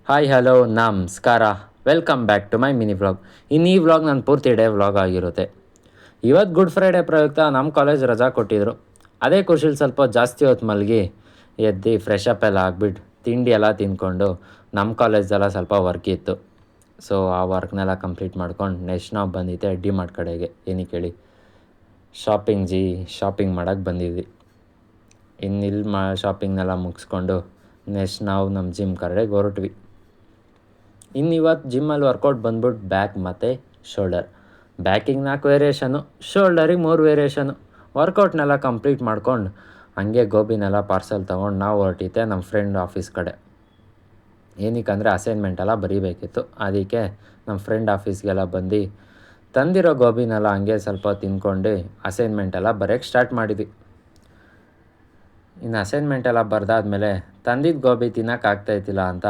Hi hello ನಮಸ್ಕಾರ. Welcome back to my mini vlog. ಇನ್ನು ಈ ವ್ಲಾಗ್ ನನ್ನ ಪೂರ್ತಿ ಡೇ ವ್ಲಾಗ್ ಆಗಿರುತ್ತೆ. ಇವತ್ತು ಗುಡ್ ಫ್ರೈಡೇ ಪ್ರಯುಕ್ತ ನಮ್ಮ ಕಾಲೇಜ್ ರಜಾ ಕೊಟ್ಟಿದ್ದರು. ಅದೇ ಖುಷಿಲಿ ಸ್ವಲ್ಪ ಜಾಸ್ತಿ ಹೊತ್ತು ಮಲಗಿ ಎದ್ದು ಫ್ರೆಶ್ ಅಪ್ ಎಲ್ಲ ಆಗಿಬಿಟ್ಟು ತಿಂಡಿ ಎಲ್ಲ ತಿಂದ್ಕೊಂಡು ನಮ್ಮ ಕಾಲೇಜ್ದೆಲ್ಲ ಸ್ವಲ್ಪ ವರ್ಕ್ ಇತ್ತು. ಸೊ ಆ ವರ್ಕ್ನೆಲ್ಲ ಕಂಪ್ಲೀಟ್ ಮಾಡ್ಕೊಂಡು ನೆಕ್ಸ್ಟ್ ನಾವು ಬಂದಿದ್ದೆ ಡಿಮಾರ್ಟ್ ಕಡೆಗೆ. ಏನಕ್ಕೆ ಹೇಳಿ, ಶಾಪಿಂಗ್ ಮಾಡೋಕ್ಕೆ ಬಂದಿದ್ವಿ. ಇನ್ನು ಇಲ್ಲಿ ಶಾಪಿಂಗ್ನೆಲ್ಲ ಮುಗಿಸ್ಕೊಂಡು ನೆಕ್ಸ್ಟ್ ನಾವು ನಮ್ಮ ಜಿಮ್ ಕಡೆಗೆ ಹೊರಟ್ವಿ. ಇನ್ನು ಇವತ್ತು ಜಿಮ್ಮಲ್ಲಿ ವರ್ಕೌಟ್ ಬಂದ್ಬಿಟ್ಟು ಬ್ಯಾಕ್ ಮತ್ತು ಶೋಲ್ಡರ್. ಬ್ಯಾಕಿಗೆ 4 variation, ಶೋಲ್ಡರಿಗೆ 3 variation. ವರ್ಕೌಟ್ನೆಲ್ಲ ಕಂಪ್ಲೀಟ್ ಮಾಡ್ಕೊಂಡು ಹಂಗೆ ಗೋಬಿನೆಲ್ಲ ಪಾರ್ಸೆಲ್ ತೊಗೊಂಡು ನಾವು ಹೊರಟಿದ್ದೆ ನಮ್ಮ ಫ್ರೆಂಡ್ ಆಫೀಸ್ ಕಡೆ. ಏನಕ್ಕಂದರೆ ಅಸೈನ್ಮೆಂಟೆಲ್ಲ ಬರೀಬೇಕಿತ್ತು. ಅದಕ್ಕೆ ನಮ್ಮ ಫ್ರೆಂಡ್ ಆಫೀಸ್ಗೆಲ್ಲ ಬಂದು ತಂದಿರೋ ಗೋಬಿನೆಲ್ಲ ಹಂಗೆ ಸ್ವಲ್ಪ ತಿಂದ್ಕೊಂಡು ಅಸೈನ್ಮೆಂಟೆಲ್ಲ ಬರೆಯೋಕ್ಕೆ ಸ್ಟಾರ್ಟ್ ಮಾಡಿದ್ವಿ. ಇನ್ನು ಅಸೈನ್ಮೆಂಟೆಲ್ಲ ಬರೆದಾದ್ಮೇಲೆ ತಂದಿದ್ದ ಗೋಬಿ ತಿನ್ನೋಕ್ಕಾಗ್ತಾಯಿದ್ದಿಲ್ಲ ಅಂತ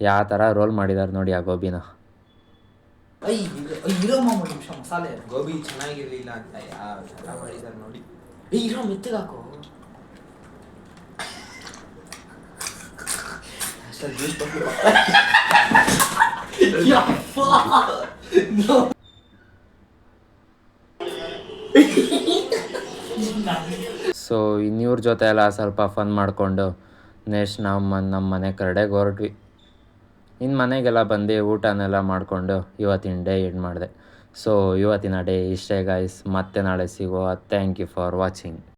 ಯಾವ ಥರ ರೋಲ್ ಮಾಡಿದ್ದಾರೆ ನೋಡಿ ಆ ಗೋಬಿನ. ಇರೋ ನಿಮಿಷ ಮಸಾಲೆ ಗೋಬಿ ಚೆನ್ನಾಗಿರ್ಲಿಲ್ಲ ಅಂತ ಯಾವ ಥರ ಮಾಡಿದ್ದಾರೆ ನೋಡಿ. ಇರೋ ಮೆತ್ತಗೆ ಹಾಕು. ಸೊ ಇನ್ನಿವ್ರ ಜೊತೆ ಎಲ್ಲ ಸ್ವಲ್ಪ ಫನ್ ಮಾಡಿಕೊಂಡು ನೆಕ್ಸ್ಟ್ ನಾವು ನಮ್ಮ ಮನೆ ಕಡೆಗೆ ಹೊರಟ್ವಿ. ಇನ್ನು ಮನೆಗೆಲ್ಲ ಬಂದು ಊಟನೆಲ್ಲ ಮಾಡಿಕೊಂಡು ಇವತ್ತಿನ ಡೇ ಎಂಡ್ ಮಾಡಿದೆ. ಸೊ ಇವತ್ತಿನ ಡೇ ಇಷ್ಟೇ ಗಾಯ್ಸ್. ಮತ್ತೆ ನಾಳೆ ಸಿಗುವ. Thank you for watching.